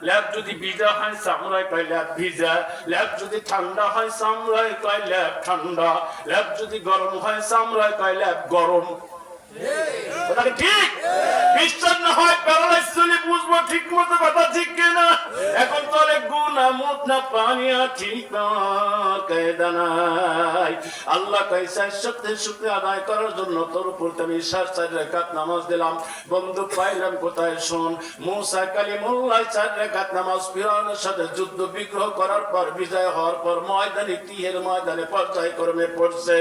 Lab যদি ভিজা হয় চামড়ায় কয় ল্যাব ভিজা, ল্যাব যদি ঠান্ডা হয় চামড়ায় কয় ল্যাব ঠান্ডা, ল্যাব যদি গরম হয় চামড়ায় কয় ল্যাব গরম। ঠিক বিশ্বাস না হয় প্যারালাইজ চলে বুঝবো ঠিক মতো কথা ঠিক কিনা। এখন চলে গুনা মুখ না পানিয়া ঠিক না কায়দা নাই। আল্লাহ কইছে সত্যি আদায় করার জন্য তোর উপর আমি 4 রাকাত নামাজ দিলাম। বন্ধু পাইলাম কোথায় শোন, মুসা কালিমুল্লাহ 4 রাকাত নামাজ ফিরআউনের সাথে যুদ্ধ বিগ্রহ করার পর বিজয় হওয়ার পর ময়দানে তিহের ময়দানে পর্যায়ক্রমে পড়ছে।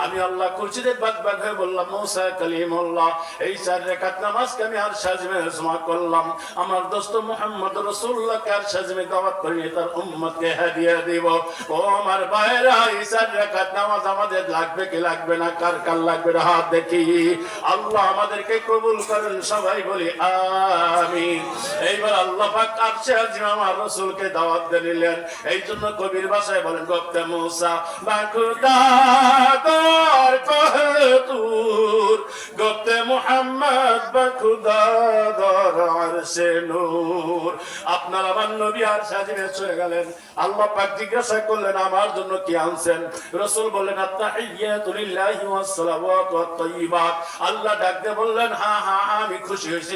আমি আল্লাহ কুরসিতে বাগবাগ হয়ে বললাম মুসা কালিমুল্লাহ এই 4 রাকাত নামাজকে আমি আর সাজমে জমা করলাম। আমার দোস্ত মুহাম্মদ রাসূলুল্লাহকে আর সাজমে দাওয়াত করে তার উম্মতকে হাদিয়া দিব। ও আমার ভাইরা এই 4 রাকাত নামাজ আমাদের লাগবে কি লাগবে না? কার কার লাগবে হাত দেখি। আল্লাহ আমাদেরকে কবুল করেন, সবাই বলি আমিন। এইবার আল্লাহ পাক আরশে আজিম আমার রাসূলকে দাওয়াত দিলেন। এই জন্য কবির ভাষায় বলেন গপ্তে মুসা বাখুদা দর কহতুর, গপ্তে মুহাম্মদ বাখুদা দর আরশে নূর। আপনার আমার নবী আরশে আজিমে চলে গেলেন। আল্লাহ পাক জিজ্ঞাসা করলেন আমার জন্য কি আনছেন? রাসূল বললেন আত-তাহিয়াতু লিল্লাহি ওয়াস সালাওয়াতু ওয়াত তাইয়্যিবাত। আল্লাহ ডাক দিয়ে বললেন হ্যাঁ হ্যাঁ আমি খুশি হয়েছি।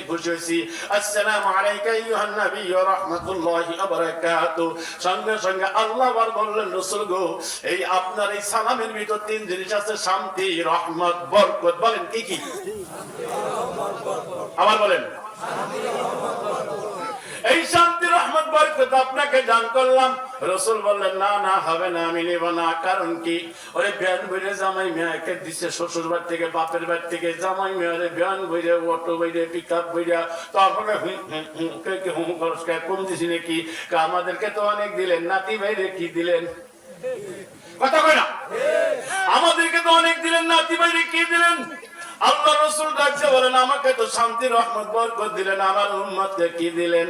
আসসালামু আলাইকা আইয়ুহান নবী ওয়া রাহমাতুল্লাহি ওয়া বারাকাতুহু। সঙ্গে সঙ্গে আল্লাহ আবার বললেন রাসূল গো এই আপনার এই সালামের ভিতর 3 জিনিস আছে, শান্তি, রহমত, বরকত। বলেন কি কি? আবার বলেন। এই শান্তি রহমত বরকত আপনাকে দান করলাম। রাসূল বললেন না না হবে না, আমি নেব না। কারণ কি? ওরে বিয়ান বইরে জামাই মেয়েকে দিছে শ্বশুর বাড়ি থেকে বাপের বাড়ি থেকে, জামাই মেয়েরে বিয়ান বইরে অটো বইরে পিকআপ বইরে, তারপরে হুম খরচ কম দিছি নাকি? আমাদেরকে তো অনেক দিলেন, নাতি ভাইরে কি দিলেন? কথা কয় না? আমাদেরকে তো অনেক দিলেন, নাতি ভাইরে কি দিলেন? আল্লাহ রাসূল ডাকছে বলেন আমাকে তো শান্তি রহমত বরকত দিলেন, আমার উম্মতকে কি দিলেন?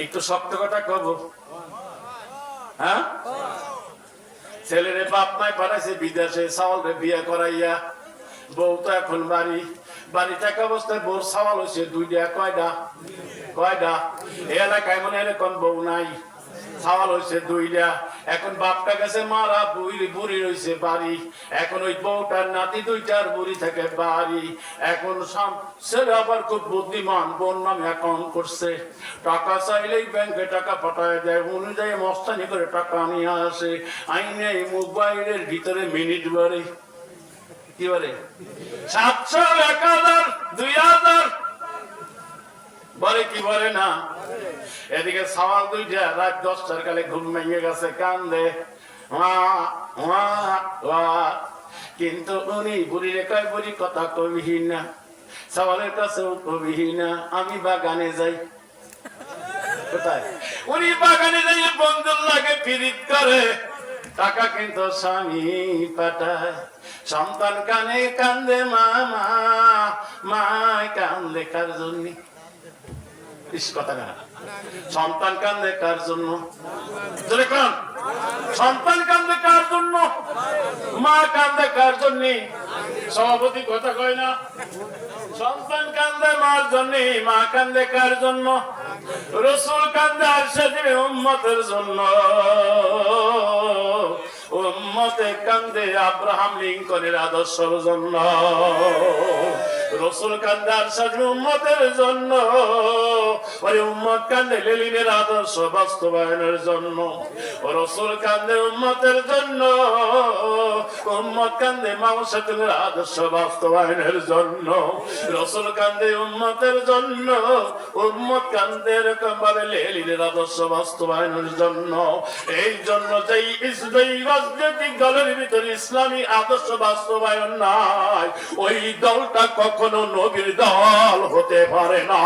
একটু শক্ত কথা কব। হ্যাঁ, ছেলেরে বাপ মাই পাঠাইছে বিদেশে, চাওয়ালরে বিয়ে করাইয়া, বউ তো এখন বাড়ি থাকা অবস্থায় বউর চাওয়াল হয়েছে 2টা। কয়টা? এই এলাকায় মনে এরকম বউ নাই, চাওয়াল হয়েছে 2টা। এখন বাপটা গেছে মারা, বুড়ি রয়েছে বাড়ি। এখন ওই বউটার নাতি 2টার বুড়ি থেকে বাড়ি। এখন ছেলে আবার খুব বুদ্ধিমান, বোন নামে অ্যাকাউন্ট করছে। টাকা চাইলেই ব্যাংকে টাকা পাঠায় দেয়, অনুযায়ী মস্তানি করে টাকা নিয়ে আসে। আইনে মোবাইলের ভিতরে মিনিট বাড়ে, কি বলে 700, 1000, 2000 বলে কি বলে না? এদিকে সওয়াল 2টা, রাত 10টার কালে ঘুম ভেঙে গেছে, কান্দে কিন্তু উনি বুড়িরে কয় বুড়ি কথা কবিহি না, সওয়ালের কাছেও কবিহি না, আমি বাগানে যাই। কোথায়? উনি বাগানে যাই, বন্ধুর লাগে পিরিত করে, টাকা কিন্তু স্বামী পাঠায়। সন্তান কানে কান্দে মামা, মায় কান্দে কার জন্য? কথা না, সন্তান কান্দে কার জন্য? সন্তান কান্দে কার জন্য? মা কান্দে কার জন্য? সভাপতি কথা কয় না? সন্তান কান্দে মার জন্য, মা কান্দে কার জন্য? রাসূল কান্দে আরশে উম্মতের জন্য। উম্মতে কান্দে আব্রাহাম লিঙ্কনের আদর্শের জন্য। রাসূল কান্দে আরশে উম্মতের জন্য। ওই উম্মত কান্দে লেলিনের আদর্শ বাস্তবায়নের জন্য। রাসূল কান্দে উম্মতের জন্য। উম্মত কান্দে মাওসাতুল আদর্শ বাস্তবায়নের জন্য। রাসূল কান্দে উম্মতের জন্য। উম্মত কান্দে এরকম ভাবে লেলিনের আদর্শ বাস্তবায়নের জন্য। এই জন্য যেই রাজনৈতিক দলের ভিতরে ইসলামী আদর্শ বাস্তবায়ন নাই, ওই দলটা কখনো নবীর দল হতে পারে না।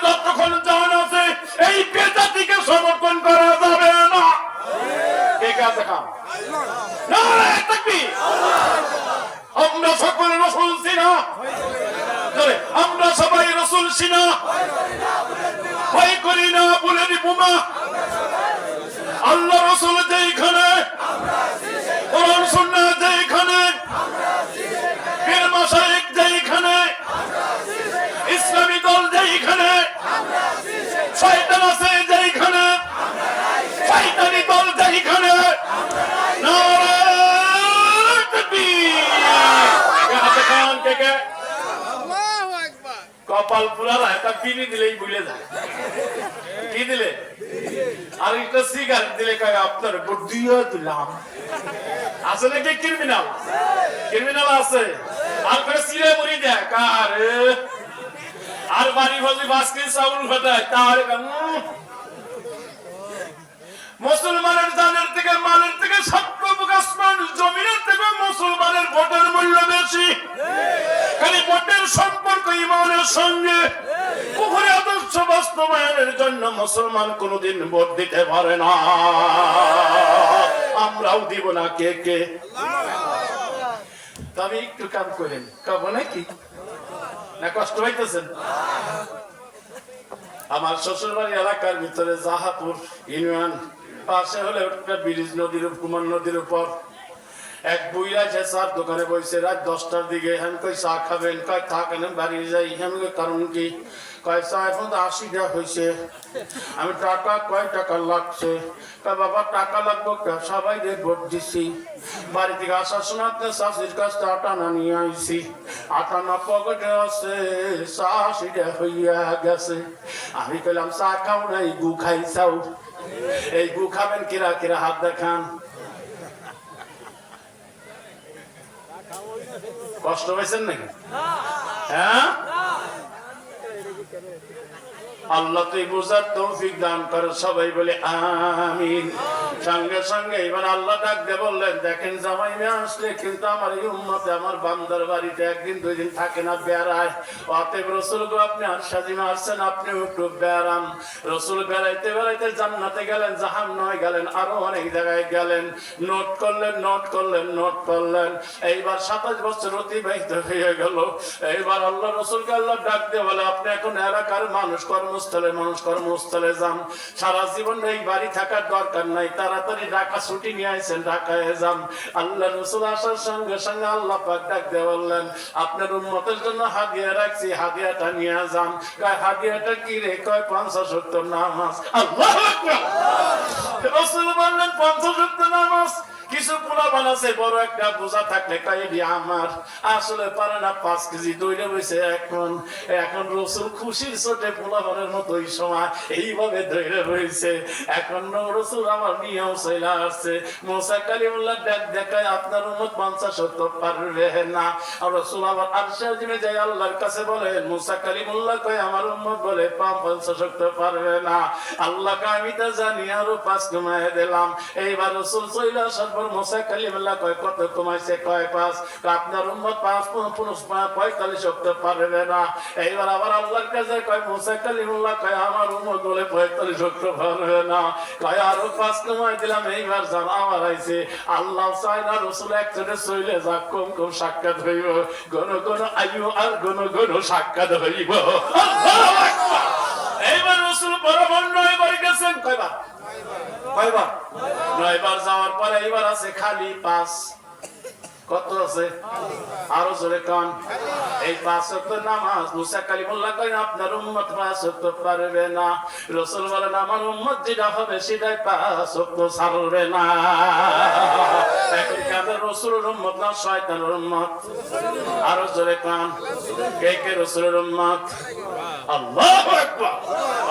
যতক্ষণ জান আছে এই বেদাতিকে সমর্থন করা যাবে না। কে কাছে খান? আমরা সকলে রাসূল চিনা, আমরা সবাই রাসূল চিনা, ভয় করি না বলে দিব মা। আল্লাহ রাসূল যেখানে, কোরআন সুন্নাহ যেখানে, পীর মাশায়েখ যেখানে, ইসলামী কপাল পুরা একটা বিড়ি দিলেই ভুলে যায়। কি দিলে? আর একটা সিগারেট দিলে কয় আপনার বুদ্ধিও দিলাম। আছে নাকি ক্রিমিনাল? ক্রিমিনাল আছে। আর করে সিরে মুড়ি দেয় কার, আর বাড়ি ভাজি বাসকে চাউল ভাতায় তার। মুসলমানের জানের থেকে মালের থেকে আসমান জমিনের থেকে মুসলমানের ভোটের মূল্য বেশি। খালি ভোটের সম্পর্ক ইমানের সঙ্গে। কুফরি আদর্শ বাস্তবায়নের জন্য মুসলমান কোনদিন ভোট দিতে পারে না, আমরাও দিব না। কে কে? তবে একটু কাম করেন, কব নাকি না? কষ্ট হইতেছেন? আমার শ্বশুর বাড়ি এলাকার ভিতরে জাহাপুর ইউনিয়ন, পাশে হলে একটা ব্রিজ নদীর, কুমার নদীর উপর এক বুইরা আছে চার দোকানে বসে রাত 10টার দিকে। আমি কই চা খাবেন? কয় থাকেন বাড়ি যাই। আমি কারণ কি? কয় চা এখন তো 80 টাকা হয়েছে। আমি টাকা কয় টাকা লাগছে? কয় বাবা টাকা লাগবো, সবাই ভোট দিচ্ছি। বাড়ি থেকে আসার সময় আপনার শাশুর কাছে আটা না নিয়ে আইছি, আটা না পকেটে আছে, চা 80 টাকা হইয়া গেছে। আমি কইলাম চা খাও না, এই গু খাইছাও। এই গু খাবেন কিরা কিরা? হাত দেখান। কষ্ট হয়েছেন নাকি? হ্যাঁ, আল্লাহ তুই বুঝার তৌফিক দান করে। সবাই বলে আমিন। সঙ্গে সঙ্গে এবার আল্লাহ ডাক দিয়ে বললেন, দেখেন জামাই মেয়ে আসলে কিন্তু আমার এই উম্মতে আমার বান্দার বাড়িতে একদিন দুই দিন থাকে না, বেড়ায়। অতএব রসুল গো আপনি আর সাজিমা আসছেন, আপনি একটু বেড়ান। রসুল বেড়াইতে বেড়াইতে জান্নাতে গেলেন, জাহান্নামে গেলেন, আরো অনেক জায়গায় গেলেন। নোট করলেন, নোট করলেন, নোট করলেন। এইবার 27 বছর অতিবাহিত হয়ে গেল। এইবার আল্লাহ রসুলকে আল্লাহ ডাক দিয়ে বলে, আপনি এখন এলাকার মানুষ, কর্মস্থলে যান। সারা জীবন এই বাড়ি থাকার দরকার নাই, তাড়াতাড়ি ঢাকা ছুটি নিয়ে আসেন, ঢাকায় যান। আল্লাহ রসুল আসার সঙ্গে সঙ্গে আল্লাহ পাক ডাক দিয়ে বললেন, আপনার উম্মতের জন্য হাদিয়া রাখছি, হাদিয়াটা নিয়ে যান। কয় হাদিয়াটা কি রে? কয় 50 ওয়াক্ত নামাজ। আল্লাহু আকবার। রসুল বললেন 50 ওয়াক্ত নামাজ। কিছু পোলা বানাছে বড় একটা বোঝা থাকলে কয়েদি আমার আসলে পারে না 5 কেজি দইলে বসে এখন রসুল খুশির চোটে পোলা বানের মতো ওই সময় এইভাবে ধরে রয়েছে। এখন রসুল আমার নিয়ম চলে আসছে। মুসা কালিমুল্লাহ দেখায় আপনার উম্মত 50 ওয়াক্ত পারবে না। আর রসুল আবার আরশে আজিমে যায় আল্লাহর কাছে বলে, মুসা কালিমুল্লাহ কয় আমার উম্মত বলে 50 ওয়াক্ত পারবে না। আল্লাহকে আমি তো জানি, আরো 5 কমায় দিলাম। এইবার রসুল চলে আসার পর মুসা কালিমুল্লাহ কয় কত কমাইছে? কয় 5। আপনার উম্মত 45 ওয়াক্ত পারবে না। এইবার আবার আল্লাহর কাছে কয় মুসা কালিমুল্লাহ কয় আমার উম্মত বলে 45 ওয়াক্ত পারবে না। কয় আরো 5 কমাই দিলাম। এইবার জান আমার আইছে। আল্লাহ চায় না রসুল একজনে চলে যাক, কম কম সাক্ষাৎ হইব, ঘন ঘন আইব আর ঘন ঘন সাক্ষাৎ হইব। এইবার রসুল বরাবর 9 বার গেছেন। কয়বার? 9 বার যাওয়ার পরে এইবার আছে খালি 5। কত আছে? আরো জোরে কান। এই 5 ওয়াক্ত নামাজ মুসা কালিমুল্লাহ কয় আপনার উম্মত 5 ওয়াক্ত পারবে না। রাসূল বলেন আমার উম্মত যেটা হবে সেটাই 5 ওয়াক্ত ছাড়বে না। এখন কাদের রাসূলের উম্মত না শয়তানের উম্মত? আরো জোরে কান। কে কে রাসূলের উম্মত? আল্লাহু আকবার।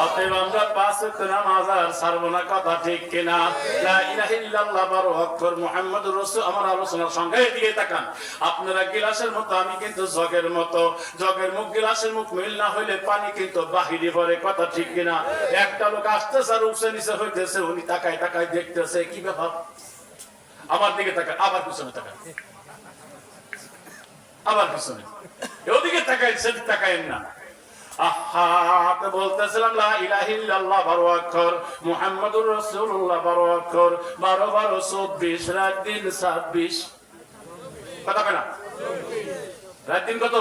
অতএব আমরা 5 ওয়াক্ত নামাজ আর ছাড়ব না, কথা ঠিক কিনা? লা ইলাহা ইল্লাল্লাহ 12 অক্ষর, মুহাম্মাদুর রাসূল। আমার আলোচনার সঙ্গে এদিকে তাকান। আপনারা গিলাসের মতো, আমি কিন্তু জগের মতো। জগের মুখ গিলাসের মুখ মিল না হইলে পানি কিন্তু বাহিরে পড়ে, কথা ঠিক কিনা? একটা লোক আসতেছে আর উপসে নিচে হইতেছে, উনি তাকায় তাকায় দেখতেছে, কি ব্যাপার? আমার দিকে তাকায়, আবার পিছনে তাকায়, আবার পিছনে, ওদিকে তাকায়, সেদিকে তাকায় না। বলতেছিলাম লা ইলাহা ইল্লাল্লাহ 12 অক্ষর, মুহাম্মাদুর রাসূলুল্লাহ 12 অক্ষর, 12 12 24, রাত দিন 26। কথা কয় না? রাত দিন কত?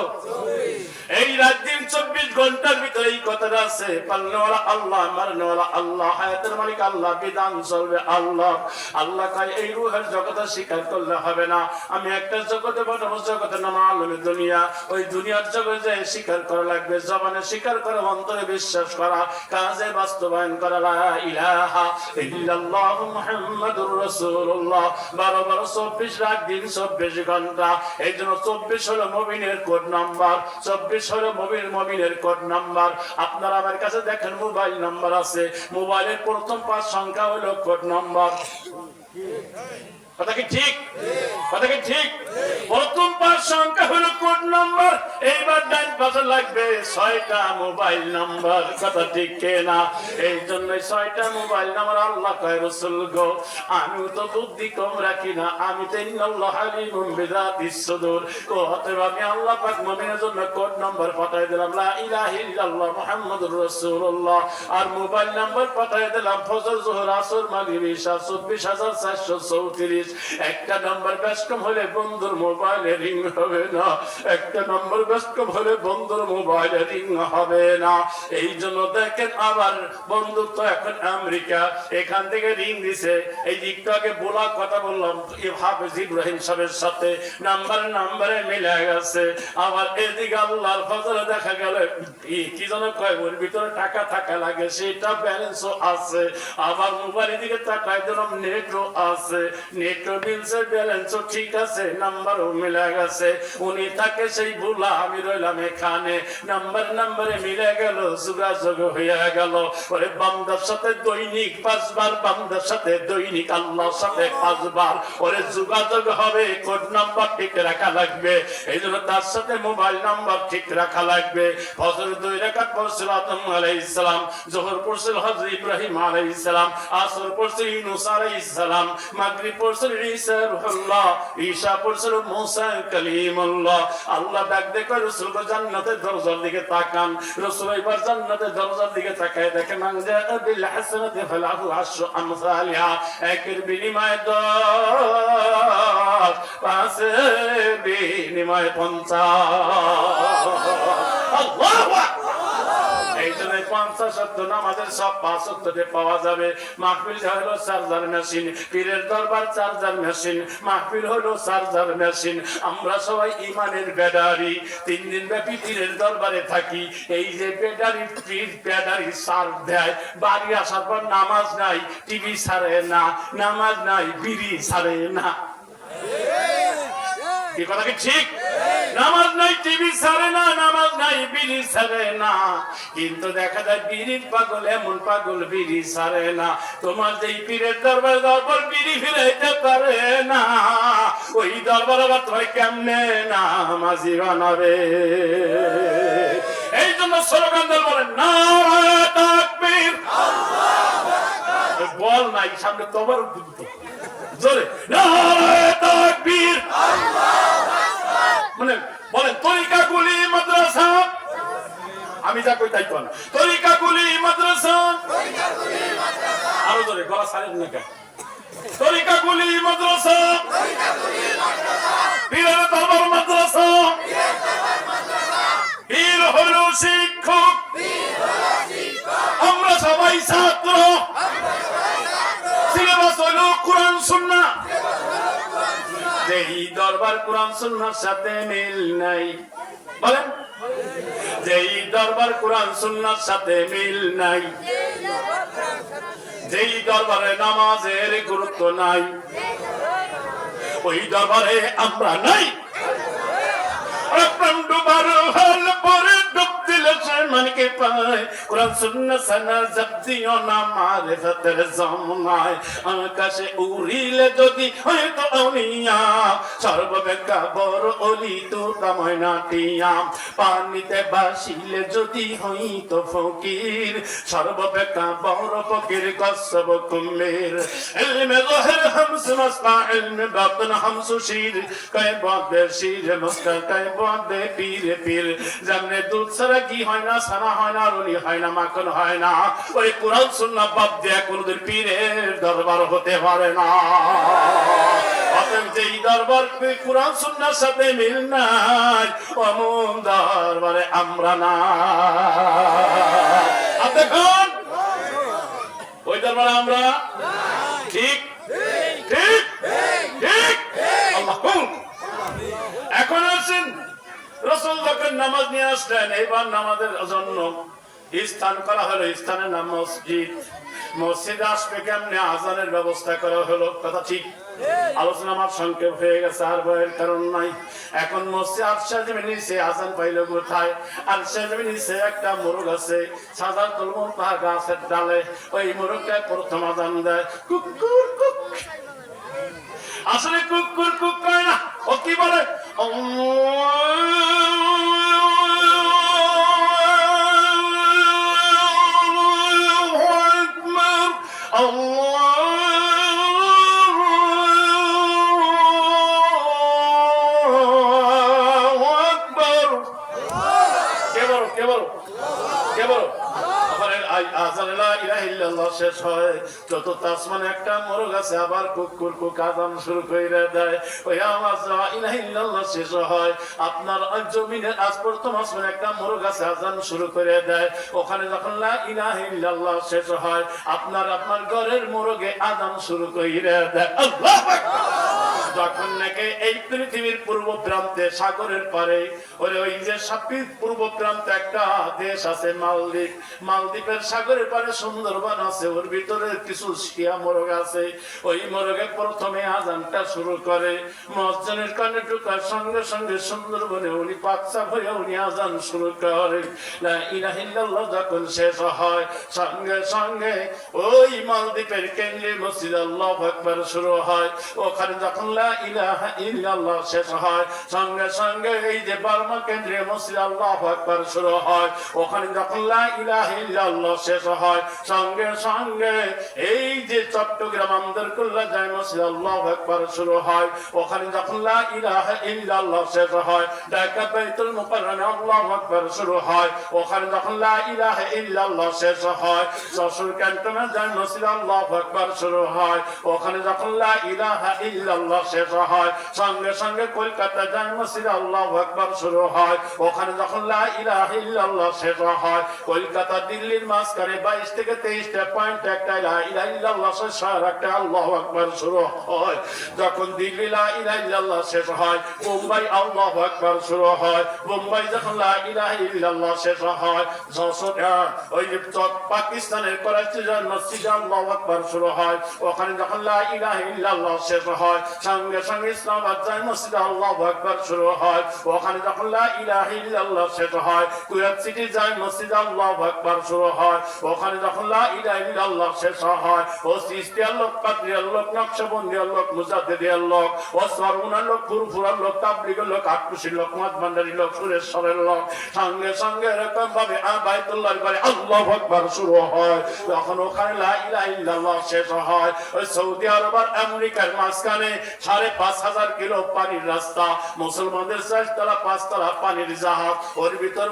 এই রাত দিন 24 ঘন্টার ভিতরে এই কথাটা আছে, পালনেওয়ালা আল্লাহ, মারনেওয়ালা আল্লাহ, হায়াতের মালিক আল্লাহ, বিধান চলবে আল্লাহ। আল্লাহ কয় এই রূহের জগতে স্বীকার করলে হবে না, আমি একটা জগতে পাঠাবো, জগতের নাম আলমে দুনিয়া। ওই দুনিয়ার জগতে স্বীকার করা লাগবে, জবানে স্বীকার করে, অন্তরে বিশ্বাস করা, কাজে বাস্তবায়ন করা। লা ইলাহা ইল্লাল্লাহ মুহাম্মাদুর রাসূলুল্লাহ। 12 12 24 রাত দিন 24 ঘন্টা। এই জন্য 24 হলো মুমিনের কোড নাম্বার, 24 হলো মুমিনের কোড নাম্বার। আপনারা আমার কাছে দেখেন মোবাইল নাম্বার আছে, মোবাইলের প্রথম 5 সংখ্যা হলো কোড নাম্বার। কথা কি ঠিক? কথা কি ঠিক? প্রথম 5 সংখ্যা হলো কোড নাম্বার। এইবার ডান পাশে লাগবে 6টা মোবাইল নাম্বার। কথা ঠিক না? এই জন্য 6টা মোবাইল নাম্বার আল্লাহ কয় রাসূল গো আমি তো বুদ্ধি কম রাখি না, আমি তো ইন্নাল্লাহ আলিমুম বিযাতিস সুদূর। ও অতএব আমি আল্লাহ পাক মুমিনের জন্য কোড নাম্বার পাঠিয়ে দিলাম লা ইলাহা ইল্লাল্লাহ মুহাম্মাদুর রাসূলুল্লাহ। আর মোবাইল নাম্বার পাঠিয়ে দিলাম ফজর, যোহর, আসর, মাগরিব, ইশা 24434। একটা নাম্বার ব্যস্ত হলে বন্ধুর মোবাইলে রিং হবে না, একটা নাম্বার ব্যস্ত হলে বন্ধুর মোবাইলে রিং হবে না। এই জন্য দেখেন আবার বন্ধু তো এখন আমেরিকা, এখান থেকে রিং দিছে। এই দিকটা আগে বলা কথা বললাম হাফেজ ইব্রাহিম সাহেবের সাথে, নাম্বারে মিলে গেছে। আবার এদিকে আল্লাহর ফজলে দেখা গেল কি যেন কয় ওর ভিতরে টাকা থাকা লাগে, সেটা ব্যালেন্সও আছে। আবার মোবাইলের দিকে তাকাই দিলাম নেটও আছে, নেটও মিলছে, ব্যালেন্সও ঠিক আছে, নাম্বারও মিলে গেছে। উনি থাকে সেই ভুলা, আমি রইলাম এখানে। নাম্বারে মিলে গেল, যোগাযোগ হয়ে গেল। ওরে বান্দার সাথে দৈনিক 5 বার, বান্দার সাথে দৈনিক আল্লাহর সাথে 5 বার ওরে যোগাযোগ হবে। কোড নাম্বার ঠিক রাখা লাগবে, এই জন্য তার সাথে মোবাইল নাম্বার ঠিক রাখা লাগবে। ফজর 2 রাকাত পড়ছিল আদম আলাইহিস সালাম, যোহর পড়ছিল হযরত ইব্রাহিম আলাইহিস সালাম, আসর পড়ছিল ইউনূস আলাইহিস সালাম, মাগরিব পড়ছিল ঈসা রূহুল্লাহ, ঈসা পড়ছিল মুসা কালিমুল্লাহ। আল্লাহ ডাক দেখে রাসূল জান্নাতের দরজার দিকে তাকান। রাসূল এবার জান্নাতের দরজার দিকে তাকায় দেখে মান জাআ বিল হাসানাতি ফালাহু আশরু আমসালিহা। একের বিনিময়ে 10, 5-এর বিনিময়ে 50। আল্লাহু আকবার। এই জন্য 50 ওয়াক্ত নামাজের সব 5 ওয়াক্তে পাওয়া যাবে। মাহফিল হলো চার্জার মেশিন, পীরের দরবার চার্জার মেশিন, মাহফিল হলো চার্জার মেশিন। আমরা সবাই ইমানের ব্যাটারি। 3 দিন ব্যাপী পীরের দরবারে থাকি। এই যে ব্যাটারি, পীর ব্যাটারি চার্জ দেয়, বাড়ি আসার পর নামাজ নাই, টিভি ছাড়ে না, নামাজ নাই, বিড়ি ছাড়ে না। কি কথা কি ঠিক? নামাজ নাই, টিভি ছাড়ে না, নামাজ নাই, বিড়ি ছাড়ে না। কিন্তু দেখা যায় বিড়ির পাগল এমন পাগল, বিড়ি ছাড়ে না। তোমার যেই পীরের দরবার দরবার বিড়ি ফিরাইতে পারে না, ওই দরবার আবার তোমার কেমনে নামাজি বানাবে? এই জন্য স্লোগান দল বলেন নারে তাকবীর, বল নাই সামনে তোমার জোরে নারে তাকবীর। মানে বলেন তরিকাগুলি মাদ্রাসা, আমি যা কই তাই কোন তরিকাগুলি মাদ্রাসা, আরো জোরে গলা ছাড়েন না কেন? তরিকাগুলি মাদ্রাসা, পীরের দরবার মাদ্রাসা, পীর হলো শিক্ষক, আমরা সবাই ছাত্র, সিলেবাস হলো কোরআন সুন্নাহ। যেই দরবার কোরআন সুন্নাহর সাথে মিল নাই, বলেন যেই দরবার কোরআন সুন্নাহর সাথে মিল নাই, যেই দরবারে নামাজের গুরুত্ব নাই, ওই দরবারে আমরা নাই। মানকে পায় কোরআন সুন্নাহ সানা জব্দিও না মারিফতের জামানায়। আকাশে উড়িলে যদি হয়তো আউলিয়া, সর্বব্যাপী বড় ওলি তো কাময় না টিয়া। পানিতে ভাসিলে যদি হইতো ফকির, সর্বব্যাপী বড় ফকির কসব কুমির। ইলমে যাহির হামসু মাসনা, ইলমে বাতিন হামসু শির, কয় বাদে শির মুস্কা, কয় বাদে পীর পীর। জানে দুধ ছাড়া কি হয় না, ছানা হয় না, রুনি হয় না, মাখন হয় না। ওই কোরআন সুন্নাহ বাদ দিয়ে কোনদিন পীরের দরবার হতে পারে না। অতএব যেই দরবার কোরআন সুন্নাহর সাথে মিল নাই, অমন দরবারে আমরা না। এখন ওই দরবারে আমরা ঠিক ঠিক ঠিক আল্লাহ এখন আছেন রাসূল যখন নামাজ নিয়ে আসলেন এবার নামাজের জন্য স্থান করা হলো স্থানের নাম মসজিদ মসজিদে আসবে কেমনে আজানের ব্যবস্থা করা হলো কথা ঠিক আলোচনা আমার সংক্ষেপ হয়ে গেছে আর ভয়ের কারণ নাই এখন মসজিদ আরশা জমিন নিচে আজান পাইল কোথায় আরশা জমিন নিচে একটা মোরগ আছে সাজাতুল মুনতাহা গাছের ডালে ওই মোরগটা প্রথম আজান দেয় কুকুর কুক আসলে কুকুর কুক কয় না ও কি বলে শেষ হয় চতুর্থ আসমানে একটা মোরগ আছে আবার কুকুর কুক আজান শুরু করে দেয় ওই আওয়াজ লা ইলাহা ইল্লাল্লাহ শেষ হয় আপনার জমিনের আজ প্রথম আসমানে একটা মোরগ আছে আজান শুরু করে দেয় ওখানে যখন লা ইলাহা ইল্লাল্লাহ শেষ হয় আপনার ঘরের মোরগে আজান শুরু করে দেয় আল্লাহু আকবার যখন নাকি এই পৃথিবীর পূর্ব প্রান্তে সাগরের পারে ওই যে সাপির পূর্ব প্রান্তে একটা দেশ আছে মালদ্বীপ মালদ্বীপের সাগরের পারে সুন্দরবন আছে ওর ভিতরে কিছু শিয়া মোরগ আছে ওই মোরগে প্রথমে আজানটা শুরু করে মসজিদের কানে ঢোকার সঙ্গে সঙ্গে সুন্দরবনে উনি পাকসাপ হয়ে উনি আজান শুরু করে লা ইলাহা ইল্লাল্লাহ যখন শেষ হয় সঙ্গে সঙ্গে ওই মালদ্বীপের কেন্দ্রীয় মসজিদ আল্লাহু আকবার শুরু হয় ওখানে যখন লা ইলাহা ইল্লাল্লাহ শেষ হয় সঙ্গে সঙ্গে এই যে বার্মা কেন্দ্রীয় মসজিদ আল্লাহু আকবার শুরু হয় ওখানে যখন লা ইলাহা ইল্লাল্লাহ শেষ হয় সঙ্গে সঙ্গে এই যে চট্টগ্রাম আন্দরকুল্লা জামে মসজিদ আল্লাহু আকবার শুরু হয় ওখানে যখন লা ইলাহা ইল্লাল্লাহ শেষ হয় ঢাকা বাইতুল মুকাররমে আল্লাহু আকবার শুরু হয় ওখানে যখন লা ইলাহা ইল্লাল্লাহ শেষ হয় যশোর ক্যান্টনমেন্ট জামে মসজিদ আল্লাহু আকবার শুরু হয় ওখানে যখন লা ইলাহা ইল্লাল্লাহ শেষ হয় সঙ্গে সঙ্গে কলকাতা জামে মসজিদ আল্লাহু আকবার শুরু হয় ওখানে যখন লা ইলাহা ইল্লাল্লাহ শেষ হয় কলকাতা দিল্লির মাঝখানে 22 থেকে 23টা পয়েন্ট একটা লা ইলাহা ইল্লাল্লাহ শেষ হয় একটা আল্লাহু আকবার শুরু হয় যখন দিল্লি লা ইলাহা ইল্লাল্লাহ শেষ হয় মুম্বাই আল্লাহু আকবার শুরু হয় মুম্বাই যখন লা ইলাহা ইল্লাল্লাহ শেষ হয় যশোর ওই যে পাকিস্তানের করাচি জামে মসজিদ আল্লাহু আকবার শুরু হয় ওখানে যখন লা ইলাহা ইল্লাল্লাহ শেষ হয় সঙ্গে সঙ্গে ইসলামাবাদ জামে মসজিদ আল্লাহু আকবার শুরু হয় ওখানে যখন লা ইলাহা ইল্লাল্লাহ শেষ হয় কুয়েত সিটি জামে মসজিদ আল্লাহু আকবার শুরু হয় ওখানে যখন লা ইলাহা ইল্লাল্লাহ শেষ হয় ও সিস্তিয়ার লোক কাদরিয়ার লোক নকশবন্দিয়ার লোক মুজাদ্দিদিয়ার লোক ও সরমুনার লোক ফুরফুরার লোক তাবলিগের লোক আটকুশির লোক মাঝভান্ডারির লোক সুরেশ্বরের লোক সঙ্গে সঙ্গে এরকম ভাবে বাইতুল্লাহর ঘরে আল্লাহু আকবার শুরু হয় তখন ওখানে লা ইলাহা ইল্লাল্লাহ শেষ হয় ওই সৌদি আরব আর আমেরিকার মাঝখানে 5,500 কিলো পানির রাস্তা মুসলমানদের 4তলা পানির জাহাজ ওর ভিতর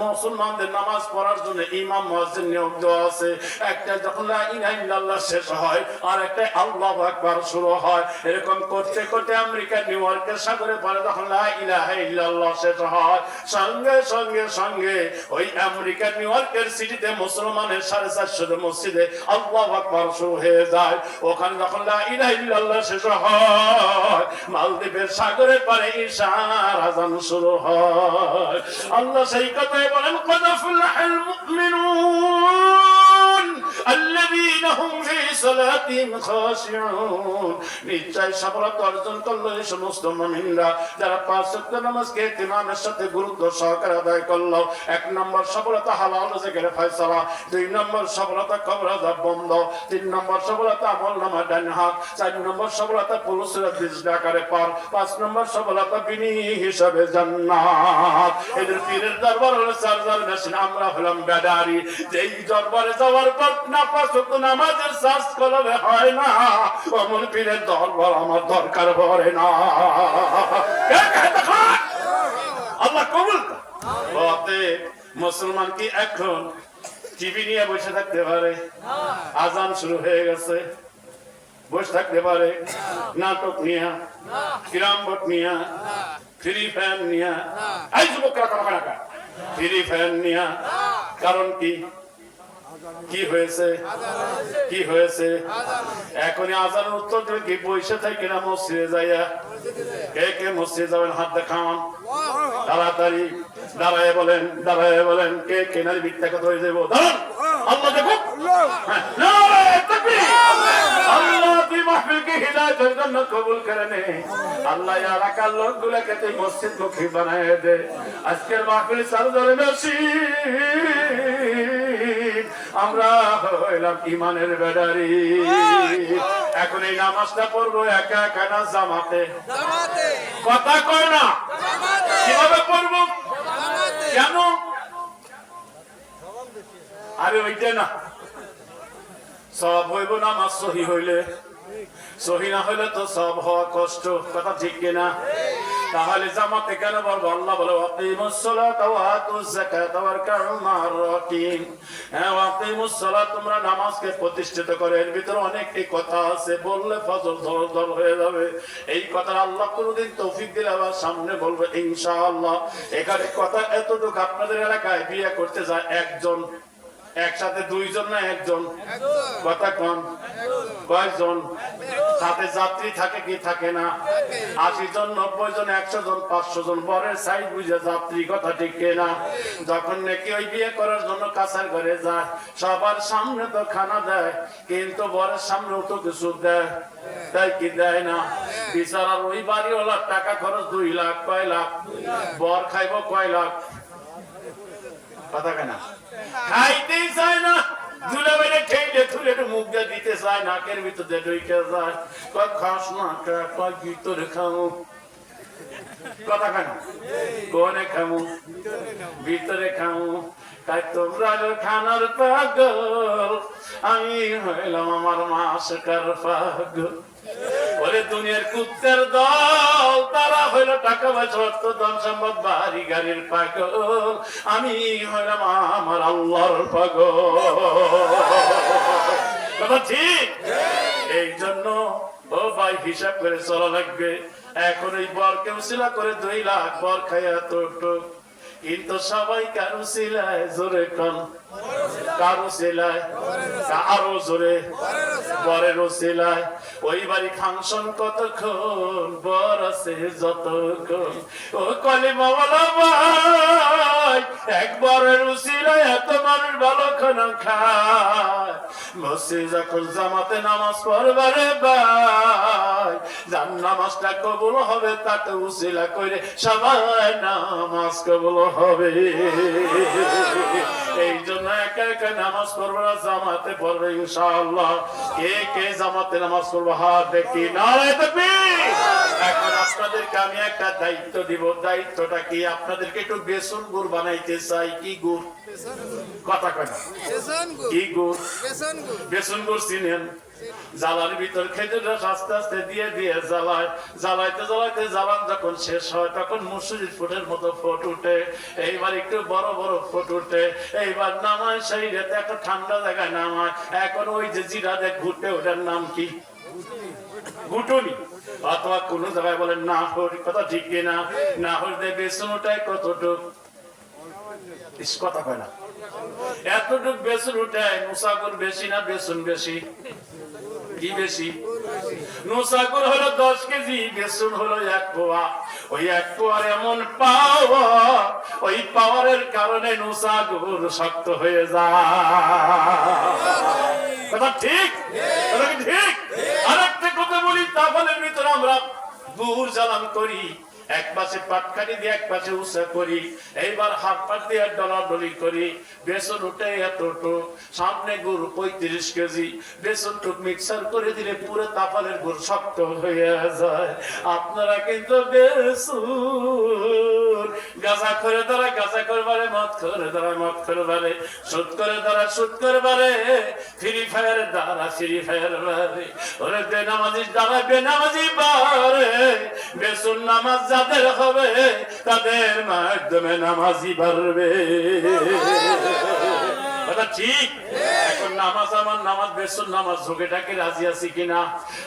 মুসলমানদের নামাজ পড়ার জন্য ইমাম মুয়াজ্জিন নিয়োগ দেওয়া আছে একটা যখন লা ইলাহা ইল্লাল্লাহ শেষ হয় আর একটা আল্লাহু আকবার শুরু হয় এরকম করতে করতে আমেরিকা নিউ ইয়র্কের সাগরে পারে যখন লা ইলাহা ইল্লাল্লাহ শেষ হয় সঙ্গে সঙ্গে সঙ্গে ওই আমেরিকা নিউ ইয়র্কের সিটিতে মুসলমানের 450 মসজিদে আল্লাহু আকবার শুরু হয়ে যায় ওখানে যখন লা ইলাহা ইল্লাল্লাহ শেষ হয় মালদ্বীপের সাগরে পারে ঈশার আযান শুরু হয় আল্লাহ সেই কথাই বলেন قد أفلح المؤمنون الذين هم في صلاتهم خاشعون নিশ্চয় সফলতা অর্জন করলো এই সমস্ত মুমিনরা যারা 5 ওয়াক্ত নামাজকে ইমামের সাথে গুরুত্ব সহকারে আদায় করলো 1 নম্বর সফলতা হালাল জিকিরে ফয়সালা 2 নম্বর সফলতা কবর আযাব বন্ধ 3 নম্বর সফলতা আমলনামা ডান হাত 4 নম্বর সফলতা পুরুষের বিজলি আকারে পার 5 নম্বর সফলতা বিনি হিসাবে জান্নাত এদের পীরের দরবার হলো চার্জার মেশিন আমরা হলাম ব্যাটারি যেই দরবারে যাওয়ার পর না 5 ওয়াক্ত নামাজের চার্জ করলে হয় না অমন পীরের দরবার আমার দরকার পড়ে না আল্লাহ কবুল করে মুসলমান কি এখন টিভি নিয়ে বসে থাকতে পারে আজান শুরু হয়ে গেছে বসে থাকতে পারে নাটক নিয়ে কিরাম বোট নিয়ে ফ্রি ফ্যান নিয়ে এই যুবকরা ফ্রি ফ্যান নিয়ে কারণ কি কি হয়েছে? কি হয়েছে? এখনই আজানের উত্তর দেবে কি পয়সা থাকে না মসজিদে যাইয়া? কে কে মসজিদে যাবেন হাত দেখান তাড়াতাড়ি। দাঁড়ায় বলেন কে কে নারী মিথ্যা কথা হয়ে যাবো। দাঁড়ান, আল্লাহ দেখো। নারায়ে তাকবীর। আল্লাহ তুই মাহফিলকে হিদায়াতের জন্য কবুল করে নে। আল্লাহ এলাকার লোকগুলোকে তুই মসজিদ মুখী বানায় দে। আজকের মাহফিল সারদারে নসিব আমরা হইলাম ইমানের বেড়ারি। এখন এই নামাজটা পড়বো একা একা না জামাতে? কথা কয় না। কিভাবে পড়বো? কেন? আরে ওইটা না, সব হইব নামাজ সহি হইলে, সহি না হইলে তো সব হওয়া কষ্ট। কথা ঠিক কিনা? তাহলে জামাতে কেন বলবো? আল্লাহ বলে ওয়াকিমুস সালাতা ওয়া আতুজ যাকাতা ওয়ারকাউ মা'আর রাকিন। হ্যাঁ, ওয়াকিমুস সালাত, তোমরা নামাজকে প্রতিষ্ঠিত করো। এর ভিতরে অনেকটি কথা আছে, বললে ফজর দল হয়ে যাবে। এই কথা আল্লাহ কোনদিন তৌফিক দিলে আবার সামনে বলবো ইনশাআল্লাহ। এখানে কথা এতটুকু, আপনাদের এলাকায় বিয়ে করতে যায় একজন, একসাথে দুইজন না একজন? কথা কম। কয়জন? সাথে যাত্রী থাকে কি থাকে না? 80 জন, 90 জন, 100 জন, 500 জন, বরের সাইজ বুঝে যাত্রী। কথা ঠিক না? যখন নাকি ওই বিয়ে করার জন্য কাছার ঘরে যায়, সবার সামনে তো খানা দেয়, কিন্তু বরের সামনে তো কিছু দেয়, তাই কি দেয় না? বিচারার ওই বাড়িওয়ালার টাকা খরচ 2 লাখ। কয় লাখ? বর খাইব কয় লাখ? কথা কেনা? খাইতেই চায় না। দুলা বেড়ে খেয়ে থুলে মুখ দিয়ে দিতে চায়, নাকের ভিতরে ঢুকে যায়। খাস না, কয় ভিতরে খাও। কথা কেনা? কোনে খামু? ভিতরে খামু। তাই তোমরা খানার পাগল, আমি হইলাম আমার মাসকার পাগল। ওরে দুনিয়ার কুত্তের দল, তারা হইল টাকা পয়সা, অর্থ, ধন সম্পদ, বাড়ি গাড়ির পাগল। আমি হইলাম আমার আল্লাহর পাগল। কথা ঠিক? এই জন্য ও ভাই হিসাব করে চলা লাগবে। এখন এই বরকে উসিলা করে 2 লাখ বর খাইয়া তো, কিন্তু সবাই কারো সিলায় জোরে কম, কারো সিলায় আরো জোরে, বরের সিলায়। ওই বাড়ি ফাংশন কতক্ষণ, বর আছে যতক্ষণ। ও কলিমা ওয়ালা ভাই, একবারের উসিলায় এত মানুষ ভালো খানা খায়। মসজিদ যখন জামাতে নামাজ পড়বারে ভাই, যার নামাজটা কবুল হবে তাকে উসিলা করে সবাই নামাজ কবুল হবে। এই জন্য একা একা নামাজ পড়বে না, জামাতে পড়বে ইনশাআল্লাহ। কে কে জামাতে নামাজ পড়বে হাত দেখি। নারায়ে তাকবীর। এখন আপনাদেরকে আমি একটা দায়িত্ব দিব। দায়িত্বটা কি? আপনাদেরকে একটু বেসন গুড় বানাইতে চাই। কি গুড়? কথা কয় না। কি গুড়? বেসন গুড় চিনেন? জ্বালার ভিতর খেজুর রস আস্তে আস্তে দিয়ে দিয়ে জ্বালায়, জ্বালাইতে জ্বালাইতে জ্বালান যখন শেষ হয়, তখন মুসুরির ফুটের মতো ফোট উঠে। এইবার একটু বড় বড় ফোট উঠে। এইবার নামায় সেই রেতে একটা ঠান্ডা জায়গায় নামায়। এখন ওই যে জিরা দেখ ঘুরতে, ওটার নাম কি? ঘুটুনি। অথবা কোন জায়গায় বলেন না হরি। কথা ঠিক কিনা? না হরি দেয় বেসন ওটাই কতটুক? কথা কয় না। এতটুক বেসন উঠায়। মুসাগুর বেশি না বেসন বেশি? কি বেশি? নুসাগুর হলো 10 কেজি, বেসন হলো 1 পোয়া। ওই 1 পোয়ার এমন পাওয়ার, ওই পাওয়ারের কারণে নুসাগুর শক্ত হয়ে যায়। কথা ঠিক? কথা কি ঠিক? আরেকটা কথা বলি, তাফলের ভিতরে আমরা গুড় জ্বালান করি। এক পাশে পাটকাঠি দিয়ে এক পাশে উঁচা করি। এইবার হাত পাট দিয়ে ডলাডলি করি। বেসন উঠে এতটুক, সামনে গুড় 35 কেজি। বেসন টুক মিক্সার করে দিলে পুরো তাফালের গুড় শক্ত হয়ে যায়। আপনারা কিন্তু বেসন গাঁজা করে দ্বারা গাঁজা করবারে, মদ করে দ্বারা মদ করবারে, সুদ করে দ্বারা সুদ করবারে, ফ্রি ফায়ার দ্বারা ফ্রি ফায়ার বারে, ওরে বেনামাজির দ্বারা বেনামাজি বারে। বেসন নামাজ যাদের হবে তাদের মাধ্যমে নামাজি বাড়বে। কথা ঠিক? এখন নামাজ, আমার নামাজ বেসন নামাজ, ঝোঁকেটাকে রাজি আছি কিনা?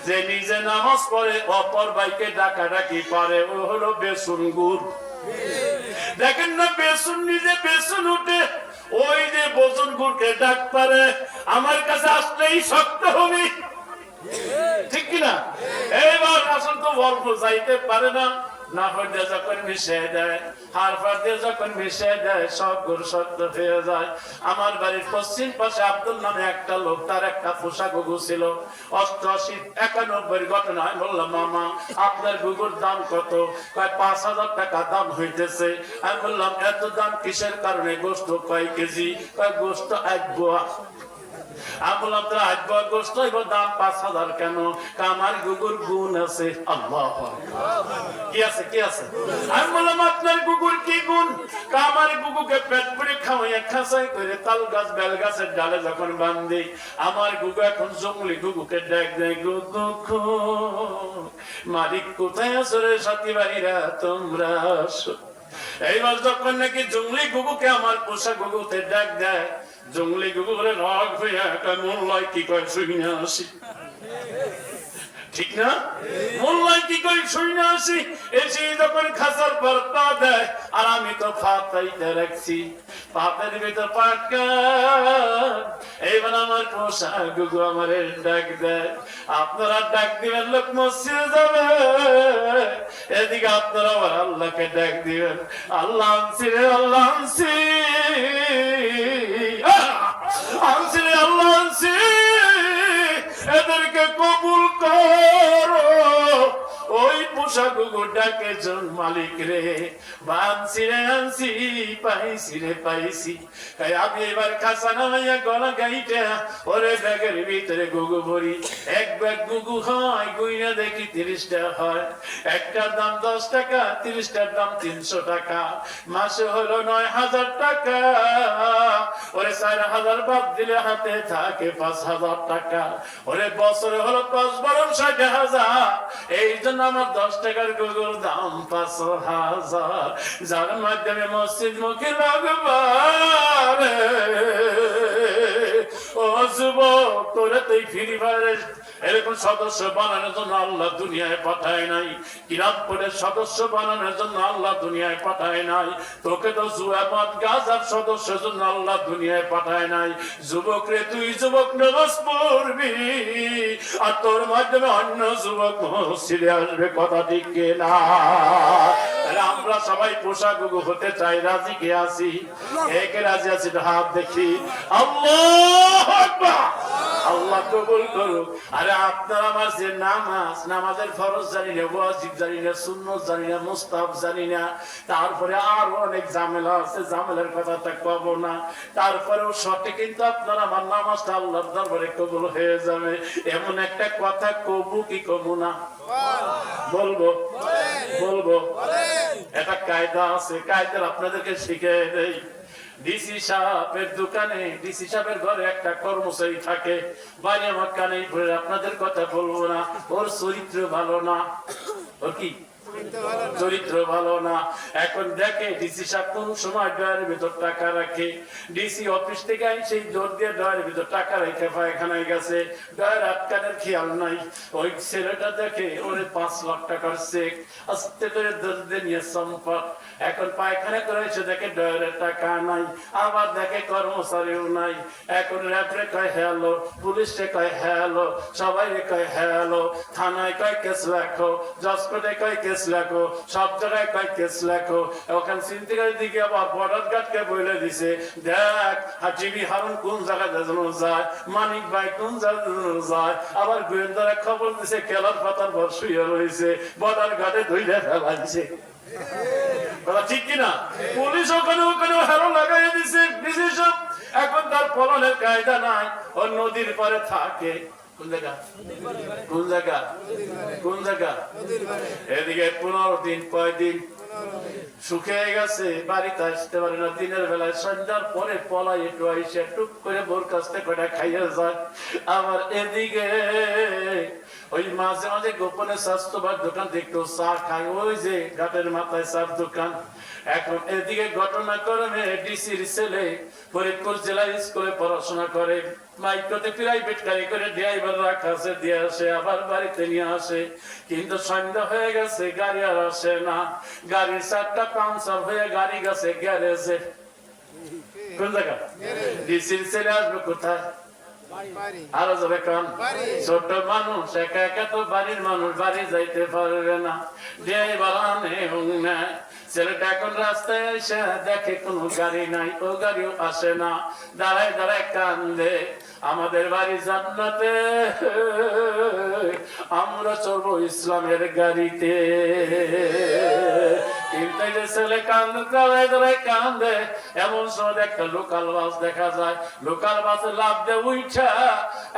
যে নিজে নামাজ পড়ে অপর ভাইকে ডাকাডাকি পারে, ও হলো বেসন গুড়। দেখেন না, বেসন নিজে বেসন উঠে, ওই যে বজন গুড়কে ডাক পারে আমার কাছে আসলেই শক্ত হবে, ঠিক কিনা? এইবার আসল তো অল্প যাইতে পারে না, না হইলে যখন মিশে দেয়, হাড় ফাড় দিয়ে যখন মিশে দেয় সব গুড় শক্ত হয়ে যায়। আমার বাড়ির পশ্চিম পাশে আব্দুল নামে একটা লোক, তার একটা পোষা গুগু ছিল। 88 91 ঘটনা। আমি বললাম মামা আপনার গুগুর দাম কত? কয় 5000 টাকা দাম হইতেছে। আমি বললাম এত দাম কিসের কারণে? গোস্ত কয় কেজি? কয় গোস্ত 1 বুয়া। আমি বললাম তো 1 বুয়া গোস্ত এবার দাম 5000 কেন? আমার গুগুর গুণ আছে। আল্লাহু আকবার। কি আছে কি আছে? আমি বললাম আপনার গুগুর কি গুণ? আমার গুগুকে পেট ভরে খাওয়াইয়া খাসাই করে তাল গাছ বেল গাছের ডালে যখন বান্ধি, আমার গুগু এখন জঙ্গলি গুগুকে ডাক দেয়, গুগু মালিক কোথায় আছো রে সাথী ভাইরা তোমরা আসো। এইবার যখন নাকি জঙ্গলি গুগুকে আমার পোষা গুগুতে ডাক দেয়, জঙ্গলি গুগু বলে রাগ হইয়া মন লয় কি করে শুই না আসি, ঠিক না? মোল্লাই কি করে শুই না আসি, এসে যখন খাসার পর পা দেয়, আর আমি তো ফাতাইতে রাখছি, পাতের ভিতর পাটকা। এইবার আমার পোষা গুগু আমার ডাক দেয়, আপনারা ডাক দিবেন লোক মসজিদে যাবে, এদিকে আপনারা আবার আল্লাহকে ডাক দিবেন, আল্লাহ আনছি রে আল্লাহ আনছি, আনছি রে আল্লাহ আনছি, এদেরকে কবুল করো। ওই পোষা গুগুর ডাকে জন মালিক রে, বানছি রে আনছি, পাইছি রে পাইছি। আমি এবার খাসা নামাইয়া গলা গাইটা ওরে ব্যাগের ভিতরে গুগু ভরি। এক ব্যাগ গুগু হয় গুইনা দেখি 30 টাকা হয়, একটার দাম 10 টাকা, 30টার দাম 300 টাকা, মাসে হলো 9000 টাকা। ওরে 4000 বাদ দিলে হাতে থাকে 5000 টাকা, ওরে বছরে হলো 5 বরং 60,000। এই জন্য আমার 10 টাকার গুগুর দাম 5000, যার মাধ্যমে মসজিদ মুখী লাগবার। ও যুবক, তোরে তুই ফ্রি ফায়ারের এরকম সদস্য বানানোর জন্য আল্লাহ দুনিয়ায় পাঠায় নাই, কিরামপুরের সদস্য বানানোর জন্য আল্লাহ দুনিয়ায় পাঠায় নাই, তোকে তো জুয়াবাদ গাজার সদস্যের জন্য আল্লাহ দুনিয়ায় পাঠায় নাই। যুবক রে, তুই যুবক নামাজ পড়বি, আর তোর মাধ্যমে অন্য যুবক মসজিদে আসবে, কথা ঠিক না? আমরা সবাই পোষা গুগু হতে চাই, রাজি কে আছি? একে রাজি আছি হাত দেখি। আল্লাহু আকবার, আল্লাহ কবুল করুক। আরে আপনার আমার যে নামাজ, নামাজের ফরজ জানি না, ওয়াজিব জানি না, সুন্নত জানি না, মুস্তাহাব জানি না, তারপরে আর অনেক ঝামেলা আছে, ঝামেলার কথা তা কব না, তারপরেও সঠিক কিন্তু আপনার আমার নামাজটা আল্লাহর দরবারে কবুল হয়ে যাবে। এমন একটা কথা কবু কি কবু না? বলবো বলবো। একটা কায়দা আছে, কায়দা আপনাদেরকে শিখে দেই। ডিসি সাহেবের দোকানে, ডিসি সাহেবের ঘরে একটা কর্মচারী থাকে, বাইরে আমার কানে ঘুরে, আপনাদের কথা বলবো না, ওর চরিত্র ভালো না। ওর কি চরিত্র ভালো না। এখন দেখে ডিসি সাহেব কোন সময় ড্রয়ারের ভিতর টাকা রাখে, ডিসি অফিস থেকে সেই দৌড় দিয়ে ড্রয়ারের ভিতর টাকা রেখে পায়খানায় গেছে, ড্রয়ার আটকানোর খেয়াল নাই। ওই ছেলেটা দেখে ওরে 5 লাখ টাকার চেক আস্তে করে দৌড় দিয়ে নিয়ে সম্পদ, এখন পায়খানা করেছে, দেখে ড্রয়ারের টাকা নাই, আবার দেখে কর্মচারীও নাই। এখন র্যাবরে কয় হ্যালো, পুলিশে কয় হ্যালো, সবাই কয় হ্যালো, থানায় কয় কেস লেখো, জজকোর্টে কয় কেস লেখো, সব জায়গায় কয় কেস লেখো। ওখানে সিন্ডিকেটের দিকে আবার বর্ডার গার্ডকে বলে দিছে, দেখ হাজিবি হারুন কোন জায়গায় যায়, মানিক ভাই কোন জায়গায় যায়। আবার গোয়েন্দারা খবর দিছে কেলার পাতার ভর শুয়ে রয়েছে, বর্ডার গার্ডে ধইলে ফেলাইছে। ঠিক কিনা? পুলিশ ওখানে ওখানে হেরো লাগাই দিছে। এখন তার পলানের কায়দা নাই, ও নদীর পারে থাকে। কোন জায়গা কোন জায়গা কোন জায়গা? এদিকে 15 দিন কয়দিন শুকিয়ে গেছে, বাড়িতে আসতে পারে না, দিনের বেলায় সন্ধ্যার পরে পলাই একটু আইসে টুক করে বোর কাছ থেকে কয়টা খাইয়ে যায়। আবার এদিকে ওই মাঝে মাঝে গোপনে স্বাস্থ্যবার দোকান থেকে একটু চা খায়, ওই যে ঘাটের মাথায় চার দোকান। এখন এদিকে ঘটনাক্রমে ডিসির ছেলে ফরিদপুর জেলা স্কুলে পড়াশোনা করে, মাইক্রোতে প্রাইভেট গাড়ি করে ড্রাইভার রাখা আছে, দিয়ে আসে, আবার বাড়িতে নিয়ে আসে। কিন্তু সন্ধ্যা হয়ে গেছে, গাড়ি আর আসে না, গাড়ির 4টা পাংচার হয়ে গাড়ি গেছে গ্যারেজে। কোন জায়গা? ডিসির ছেলে আসবে কোথায়? আরো জোরে কান। ছোট মানুষ একা একা তো বাড়ির মানুষ বাড়ি যাইতে পারবে না, যে বাড়ানে না। ছেলেটা এখন রাস্তায় এসে দেখে কোনো গাড়ি নাই, ও গাড়িও আসে না, দাঁড়ায় দাঁড়ায় কান্দে, আমাদের বাড়ি জান্নাতে, আমরা চলবো ইসলামের গাড়িতে। কিন্তু যে ছেলে কান্দে, দাঁড়ায় দাঁড়ায় কান্দে, এমন সময় একটা লোকাল বাস দেখা যায়, লোকাল বাসে লাভ দিয়ে উঠা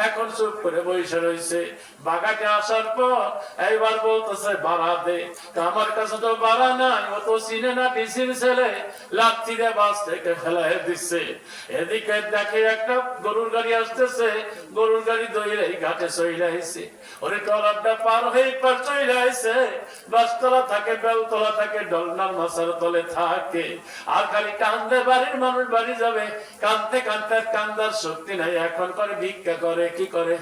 এখন চুপ করে বসে রয়েছে। বাগাতে আসার পর এইবার বলতেছে ভাড়া দে, আমার কাছে তো ভাড়া নাই, ও তো চিনে না ডিসির ছেলে, লাথি দিয়ে বাস থেকে ফেলাই দিচ্ছে। এদিকে দেখে একটা গরুর গাড়ি আসতেছে, গরুর গাড়ি দইরে ঘাটে চলে আইছে, ওরে টলারটা পার হয়ে পার চলে আইছে, বাসতলা থাকে, বেলতলা থাকে, ডলনার মাছের তলে থাকে, আর খালি কান্দে, বাড়ির মানুষ বাড়ি যাবে, কান্দতে কান্দতে কান্দার শক্তি নাই, এখন করে ভিক্ষা করে। কি করে?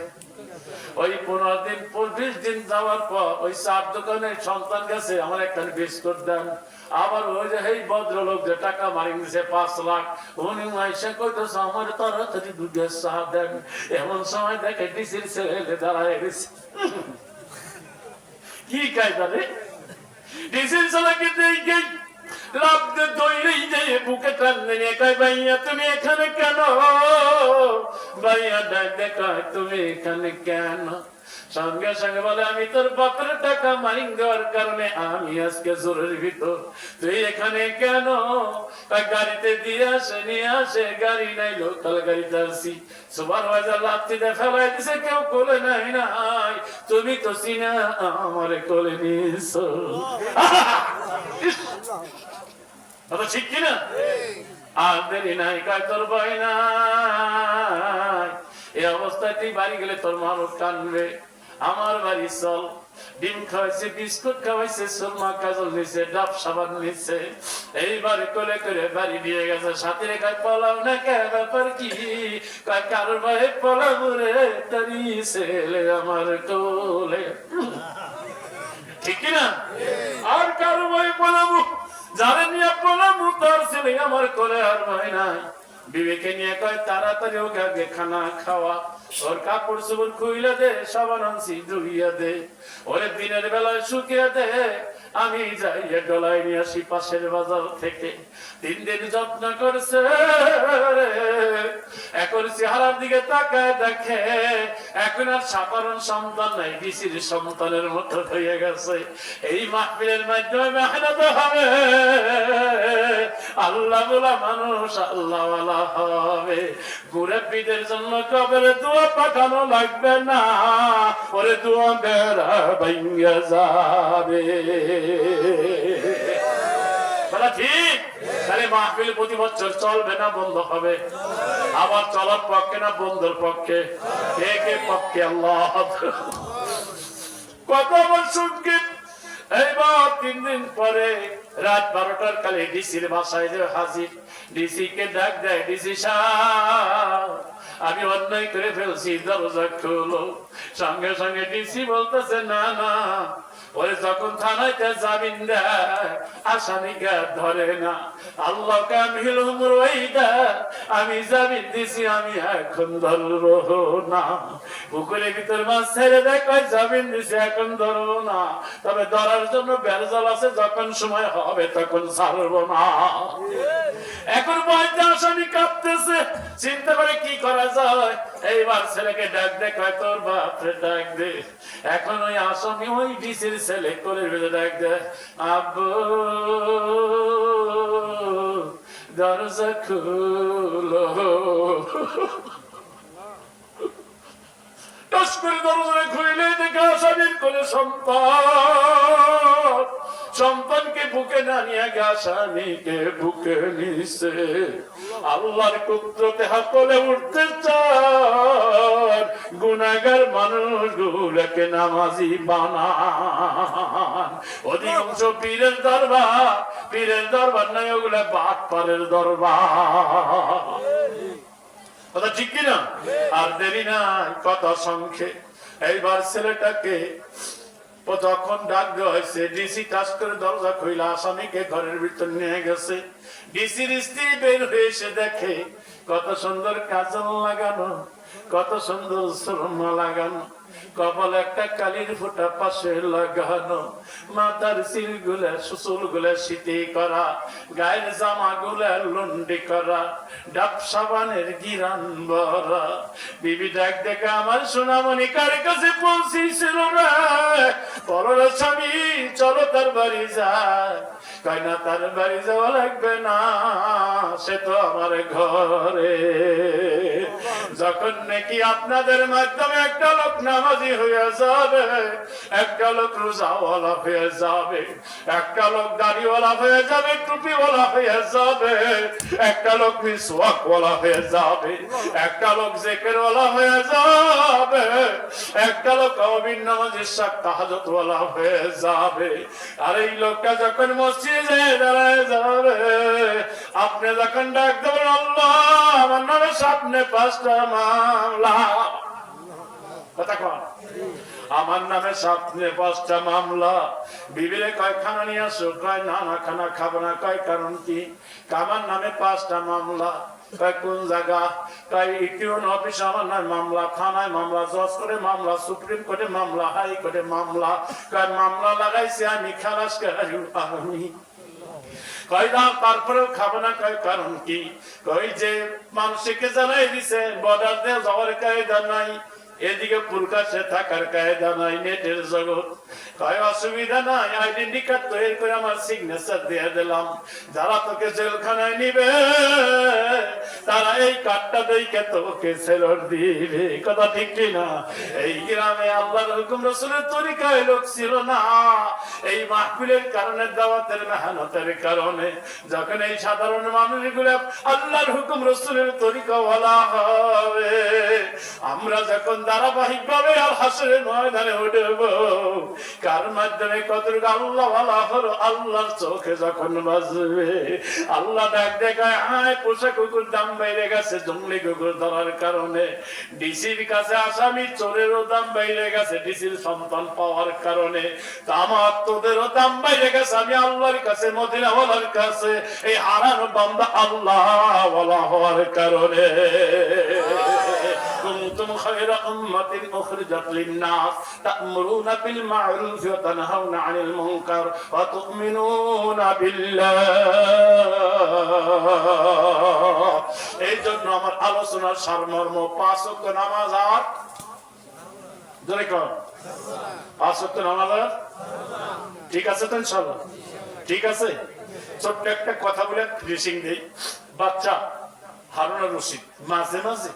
ওই 15 দিন 20 দিন যাওয়ার পর ওই চার দোকানে সন্তান গেছে, আমার একটা বিস্কুট দেন। আবার ওই যে এই ভদ্রলোক যে টাকা মারি দিছে 5 লাখ, উনি মাইসা কইতেছে আমার তাড়াতাড়ি দুধের চা দেন। এমন সময় দেখে ডিসির ছেলে দাঁড়ায় গেছে। কি কায়দা রে? ডিসির ছেলেকে দেখে লাভ দিয়ে দৌড়েই যেয়ে বুকে টান নিয়ে কয়, ভাইয়া তুমি এখানে কেন? ভাইয়া ডাকে কয়, তুমি এখানে কেন? সঙ্গে সঙ্গে বলে, আমি তোর বাপের টাকা মাইন দেওয়ার কারণে আমি আজকে জোরের ভিতর, তুই এখানে কেন? গাড়িতে দিয়ে আসে, নিয়ে আসে, গাড়ি নাই, লোকাল গাড়িতে আসি, সুপারভাইজার লাথিতে ফেলাই দিছে, কেউ কোলে নাই নাই, তুমি তো চিনা আমারে কোলে নিয়েছো। ঠিক কিনা? আর দেরি নাই, কয় তোর ভয় নাই, এই অবস্থায় তুই বাড়ি গেলে তোর মানুষ কানবে, আমার বাড়ি চল। ডিম খাওয়াইছে, বিস্কুট খাওয়াইছে, সুরমা কাজল নিছে, ডাব সাবান নিছে, এইবার কোলে করে বাড়ি দিয়ে গেছে। সাথে রেখায় পলাও না কে, ব্যাপার কি? কারোর ভয়ে পলাবো রে, তারি ছেলে আমার কোলে। ঠিক কিনা? আর কারোর ভয়ে পলাবো, যারা নিয়ে পলাবো তার ছেলে আমার কোলে, আর ভয় নাই। বিবেকে নিয়ে কয়, তাড়াতাড়ি ওকে আগে খানা খাওয়া, ওর কাপড় চোপড় খুইলে দে, সাবান আনছি ধুইয়া দে, ওরে দিনের বেলায় শুকিয়ে দে, আমি যাইয়া ডলাই নিয়ে আসি পাশের বাজার থেকে। 3 দিন যত্ন করছে, এখন চেহারার দিকে তাকায় দেখে এখন আর সাধারণ সন্তান নাই, ডিসির সন্তানের মতো হয়ে গেছে। এই মাহফিলের মাধ্যমে মেহনত হবে, আল্লাহ বলা মানুষ আল্লাহ ওয়ালা হবে। মুরব্বিদের জন্য কবরে দোয়া পাঠানো লাগবে না, ওরে দোয়া বেড়া ভাঙ্গা যাবে। ঠিক? তাহলে মাহফিল প্রতি বছর চলবে না বন্ধ হবে? আবার চলার পক্ষে না বন্ধের পক্ষে? কে পক্ষে? আল্লাহ। কত বছর এইবার 3 দিন পরে রাত 12টার কালে ডিসির বাসায় যে হাজির, ডিসি কে ডাক দেয়, ডিসি সাহেব আমি অন্যায় করে ফেলছি, দরজা খোলো। সঙ্গে সঙ্গে ডিসি বলতেছে, না না, ওরে যখন থানায় জামিন দেয় আসামিকে ধরে না, আল্লাহ কামিল উমর ওয়াইদা, আমি জামিন দিছি, আমি এখন ধরবো না। পুকুরের ভিতর মাছ ছেড়ে দেয়, জামিন দিছি, এখন ধরবো না, তবে ধরার জন্য বেরজাল আছে, যখন সময় হবে তখন ছাড়বো না। এখন ভয়তে আসামি কাঁপতেছে, চিন্তা করে কি করা যায়। এইবার ছেলেকে ডাক দে, কয় তোর বাপরে ডাক দে। এখন ওই আসামি ওই ডিসির ছেলে করে ডাক দে, আব্বু দরজা খুলো। দরজা খুলে দেখে আসামির কোলে সন্তান, সন্তানকে বুকে না নিয়ে আসামিকে বুকে নিছে। আল্লাহর কুদরতে হাতলে উঠতে চান, গুনাহগার মানুষগুলোকে নামাজি বানান। অধিকাংশ পীরের দরবার নাই, ওগুলা বাটপারের দরবার। কথা ঠিক কিনা? আর দেরি নাই, কথা সংখ্যে। এইবার ছেলেটাকে তখন ডাক দেওয়া হয়েছে, ডিসি টাচ করে দরজা খুইলা আসামিকে ঘরের ভিতর নিয়ে গেছে। ডিসির স্ত্রী বের হয়ে এসে দেখে কত সুন্দর কাজল লাগানো, কত সুন্দর সুরমা লাগানো, কপাল একটা কালির ফোঁটা পাশে লাগানো, মাথার চুল গুলা চুল গুলা শীতে করা, গায়ের জামা গুলা লন্ডি করা, ডাব সাবানের গিরান ভরা। বিবি ডাক দেখে, আমার সোনামণি কার কাছে পৌঁছেছিল রে? বলো স্বামী, চলো তার বাড়ি যায়। কয় না, তার বাড়ি যাওয়া লাগবে না, সে তো আমার ঘরে। যখন নাকি আপনাদের মাধ্যমে একটা লোক নামাজি হয়ে যাবে, একটা লোক রোজাওয়ালা হয়ে যাবে, একটা লোক দাড়িওয়ালা হয়ে যাবে, টুপিওয়ালা হয়ে যাবে, একটা লোক মিসওয়াকওয়ালা হয়ে যাবে, একটা লোক জিকিরওয়ালা হয়ে যাবে, একটা লোক অবিন নামাজের সাথে তাহাজ্জুদওয়ালা হয়ে যাবে। আর এই লোকটা যখন মসজিদে দাঁড়ায় যাবে, আপনি যখন ডাক দেবেন, আল্লাহ আমার নামে সামনে 5টা মামলা, কথা কন, আমার নামে সামনে 5টা মামলা। বিবিরে কয় খানা নিয়ে আসো, কয় না না খানা খাবো না। কয় কারণ কি? আমার নামে 5টা মামলা। কয় কোন জায়গা? কয় ইউনিয়ন অফিস আমার নামে মামলা, থানায় মামলা, জজ করে মামলা, সুপ্রিম কোর্টে মামলা, হাই কোর্টে মামলা। কয় মামলা লাগাইছি আমি, খালাস আমি। কয় না তারপরেও খাবো না। কয় কারণ কি? কই যে মানুষকে জানাই দিছে বর্ডার দিয়ে যাওয়ার কায়দা নাই, এদিকে প্রকাশ্যে থাকার কায়দা নাই, নেটের জগৎ। কয় অসুবিধা নাই, আইডেন্টি কার্ড তৈরি করে আমার সিগনেচার দিয়ে দিলাম, যারা তোকে জেলখানায় নিবে তারা এই কার্ডটা দেখে তোকে ছেড়ে দিবে। কথা ঠিক কি না? এই গ্রামে আল্লাহর হুকুম রাসূলের তরিকায় লোক ছিল না। এই মাহফিলের কারণে, দাওয়াতের মেহনতের কারণে যখন এই সাধারণ মানুষগুলো আল্লাহর হুকুম রাসূলের তরিকা ওয়ালা হবে, আমরা যখন ধারাবাহিক ভাবে আল হাসরের ময়দানে উঠব, কার মাধ্যমে কতটুকু আল্লাহ ওয়ালা হলো, আল্লাহর চোখে যখন বাজবে, আল্লাহ ডাক দেখায়, হায় পোষা কুকুর দাম বাইরে গেছে জঙ্গলি কুকুর ধরার কারণে, ডিসির কাছে আসামি চোরেরও দাম বাইরে গেছে ডিসির সন্তান পাওয়ার কারণে, আমার তোদেরও দাম বাইরে গেছে আমি আল্লাহর কাছে, মদিনা ওয়ালার কাছে, এই হারানো বান্দা আল্লাহ ওয়ালা হওয়ার কারণে। কুনতুম খায়রা উম্মাতিন উখরিজাত লিন-নাস তা'মুরুনা বিল মা'রুফ ওয়া তানহাউনা 'আনিল মুনকার ওয়া তু'মিনুনা বিল্লাহ। এই জন্য আমার আলোচনার সারমর্ম 5 ওয়াক্ত নামাজ, আর জোরে কর 5 ওয়াক্ত নামাজ। ঠিক আছে তো ইনশাআল্লাহ? ঠিক আছে। ছোট্ট একটা কথা বলে ফিনিশিং দেই। বাচ্চা হারুন রশিদ মাঝে মাঝে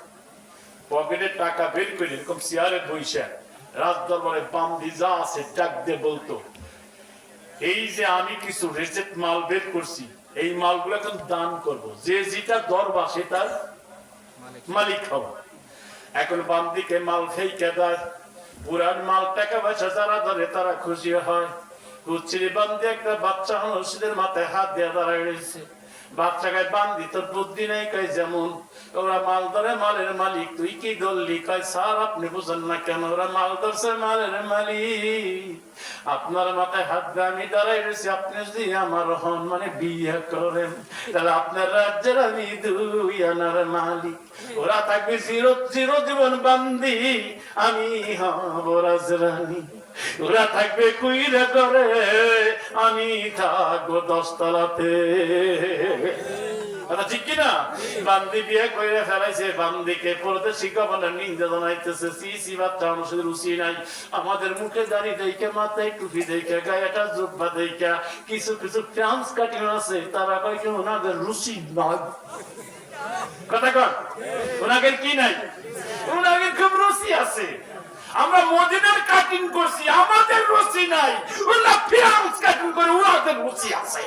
পকেটের টাকা বের করে এরকম চেয়ারে বসে রাজ দরবারে বান্দি যা আছে ডাক দিয়ে বলতো, এই যে আমি কিছু রিজেক্ট মাল বের করছি, এই মালগুলো এখন দান করব, যে যেটা দরবার সেটার মালিক হব। এখন বান্দিকে মাল ফেইকে দেয়, পুরান মাল টাকা পয়সা যারা ধরে তারা খুশি হয়। কুচিরি বান্দি একটা বাচ্চা রশিদের মাথায় হাত দিয়ে দাঁড়ায় রয়েছে। বাচ্চাকে বান্দি তোর বুদ্ধি নেই, কয় যেমন ওরা মাল ধরে মালের মালিক, তুই কি ধরলি? কয় স্যার আপনি বুঝেন না কেন, ওরা মাল ধরছে মালের মালিক, আপনার মাথায় হাত দিয়ে আমি দাঁড়াই রয়েছি, আপনি যদি আমার হন মানে বিয়ে করেন তাহলে আপনার রাজ্যের আমি 2 আনার মালিক। ওরা থাকবে চিরজীবন বান্দি, আমি হব রাজরানী। ওরা থাকবে কুইরা করে, আমি থাকবো 10 তলাতে। ঠিক কিনা? বান্দি বিয়ে করে ফেলাইছে, বান্দিকে পড়তে শিক্ষাবানের নিন্দা জানাইতেছে, সি বাচ্চা মানুষের রুচি নাই। আমাদের মুখে দাড়ি দেখে, মাথায় টুপি দেখে, গায়ে একটা জুব্বা দেখে, কিছু কিছু ফ্রান্স কাটিং আছে, তারা কয় কি ওনাদের রুচি নয়। কথা কন, ওনাদের কি নাই? ওনাদের খুব রুচি আছে। আমরা মদিনার কাটিং করছি, আমাদের রুচি নাই। ওরা ফ্রান্স কাটিং করে, ওনাদের রুচি আছে।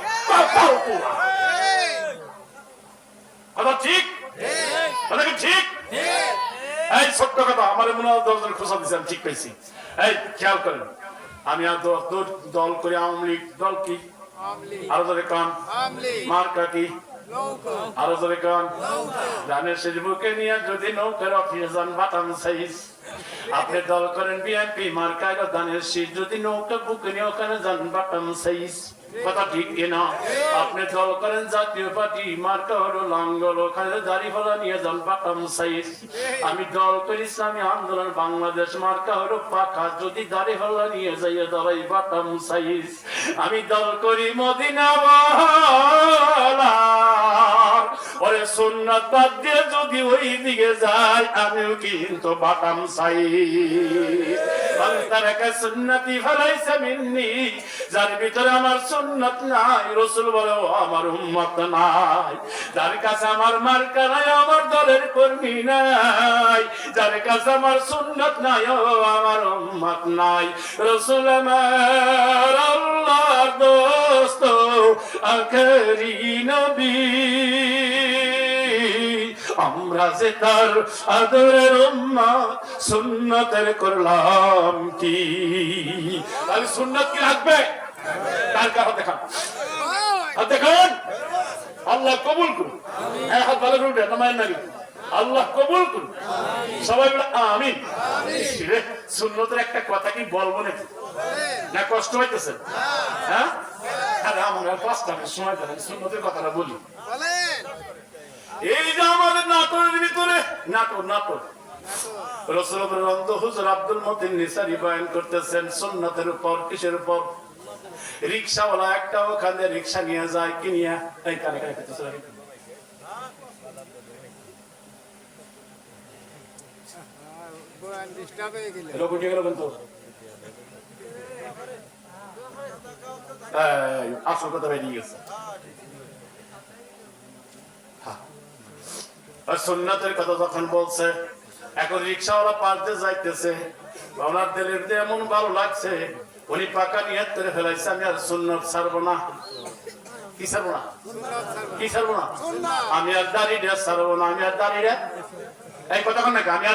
কথা ঠিক? কথা কি ঠিক? এই ছোট্ট কথা আমার মনে হয় 10 জন খোঁজা দিচ্ছেন, ঠিক পেয়েছি। এই খেয়াল করেন, আমি আর দল করে আওয়ামী লীগ দল কি, আরো ধরে কান মার্কা কি, আরো ধরে কান ধানের শেষ বুকে নিয়ে যদি নৌকার অফিস যান বাটাম সাইজ আপনি দল করেন বিএনপি মার্কায় ধানের শীষ, যদি নৌকা বুকে নিয়ে ওখানে যান বাটাম সাইজ, কথা ঠিক কিনা? আপনি দল করেন জাতীয় পার্টি মার্কা হলো লাঙ্গল, ওখানে দাড়িপাল্লা নিয়ে যান বাটাম সাইজ। আমি দল করি ইসলামী আন্দোলন বাংলাদেশ মার্কা হলো পাখা, যদি দাড়িপাল্লা নিয়ে যাইয়ে দাঁড়াই বাটাম সাইজ। আমি দল করি মদিনা ওরে সুন্নাত বাদ দিয়ে যদি ওই দিকে যায় আমিও কিন্তু বাটাম সাইজ। সুন্নতি ফালাইসা মিন্নি, যার ভিতরে আমার সুন্নাত নাই রাসূল বলে ও আমার উম্মত নাই। যার কাছে আমার মার্কা নাই আমার দলের কর্মী নাই, যার কাছে আমার সুন্নাত নাই ও আমার উম্মত নাই। রাসূল আমার আল্লাহর দোস্ত আখেরি নবী, আমরা যে তার আদরের উম্মত সুন্নতের করলাম কি? তাহলে সুন্নত কি লাগবে? কার কার হাত দেখান, হাত দেখান। আল্লাহ কবুল করুন। হ্যাঁ, হাত ভালো করবেন না মায়ের নাকি? আল্লাহ কবুল করুন। সবাই বলে আমিন। সুন্নতের একটা কথা কি বলবো নাকি? না কষ্ট হইতেছে? হ্যাঁ, আরে আমার কষ্ট হবে, সময় দেন, সুন্নতের কথাটা বলি। এই যে আমাদের নাটোরের ভিতরে নাটোর রাসূলুল্লাহ হুজুর আব্দুল মতিন নিসারী বয়ান করতেছেন সুন্নতের উপর। কিসের উপর? রিকশাওয়ালা একটা ওখানে রিকশা নিয়ে যায়, কি নিয়ে? এই কানে কানে করতেছে, লোক উঠে গেল কিন্তু আসল কথা বেরিয়ে গেছে। সুন্নতের কথা যখন বলছে, এখন রিক্সাওয়ালা পাল্টে যাইতেছে, ওনার দিলের দিয়ে এমন ভালো লাগছে, উনি পাকা নিয়ত করে ফেলাইছে আমি আর সুন্নত ছাড়বো না। কি ছাড়বো না? কি ছাড়বো না? আমি আর দাড়িটা ছাড়বো না। আমি আর দাড়িটা, এই কথা নাকি? আমি আর